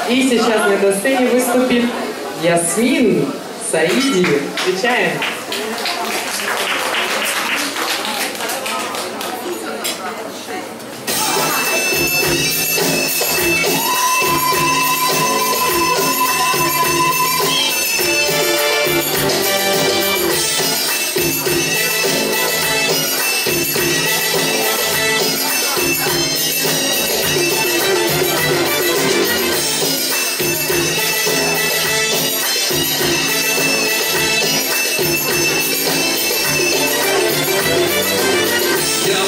И сейчас на этой сцене выступит Ясмин Саиди. Встречаем.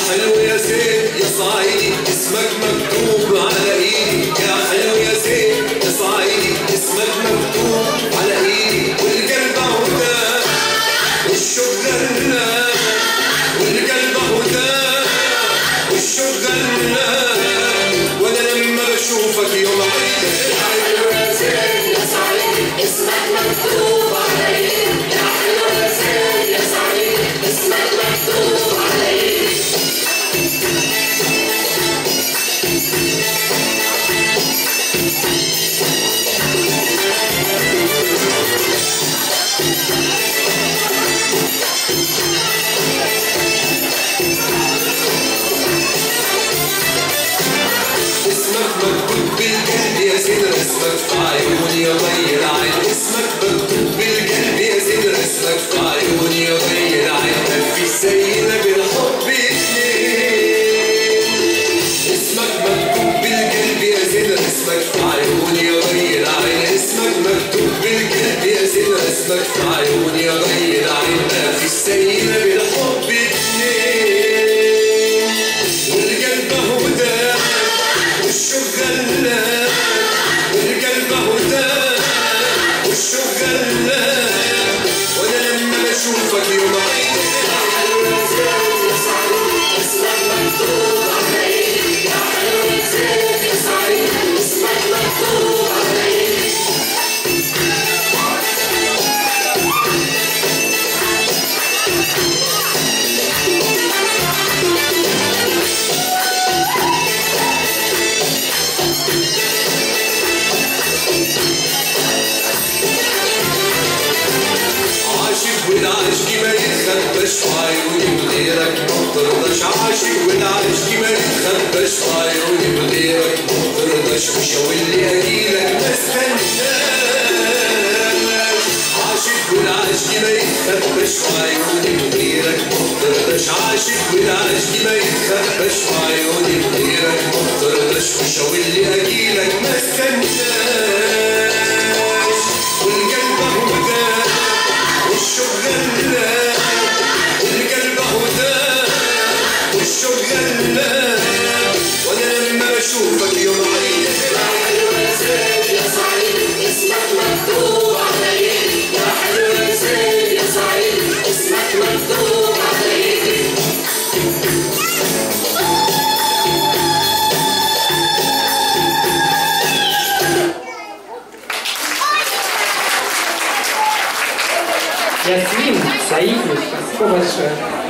حلو يا زين يا صعيدي اسمك مكتوب على ايدي، يا حلو يا زين يا صعيدي اسمك مكتوب على ايدي، والقلب هدى والشوق غنى، والقلب هدى والشوق غنى، وانا لما بشوفك يوم عيدي. يا حلو يا زين يا صعيدي اسمك مكتوب على ايدي، يا حلو يا زين يا صعيدي اسمك مكتوب على ايدي. اسمك مكتوب بالقلب يا زين رسمك في عيوني يا ضي العين، اسمك مكتوب بالقلب يا زين رسمك في عيوني يا ضي العين، مفيش زينا بالحب اتنين. اسمك مكتوب بالقلب يا زين رسمك في عيوني يا ضي العين، اسمك مكتوب بالقلب يا زين رسمك في عيوني يا ضي العين، مفيش زينا بالحب اتنين. والقلب هدى والشوق غنى، والقلب هدى والشوق غنى، وانا لما بشوفك يوم عيدي. يا حلو يا زين يا صعيدي اسمك مكتوب على ايدي، يا حلو يا زين يا صعيدي اسمك مكتوب على ايدي. عاشق والعشق ما يتخبش في عيوني وغيرك ما ترضاش، عاشق والعشق ما يتخبش في عيوني وغيرك ما ترضاش، وشاور لي اجيلك ما استناش. عاشق والعشق ما يتخبش في عيوني وغيرك ما ترضاش، عاشق والعشق ما يتخبش في عيوني وغيرك ما ترضاش، وشاور لي اجيلك ما استناش. والقلب هدى والشوق غنى، والقلب هدى والشوق غنى، وانا لما بشوفك يوم عيدي. يا حلو يا زين يا صعيدي اسمك مكتوب على ايدي، يا حلو يا زين يا صعيدي اسمك مكتوب على ايدي. Ясмин Саиди. Спасибо большое.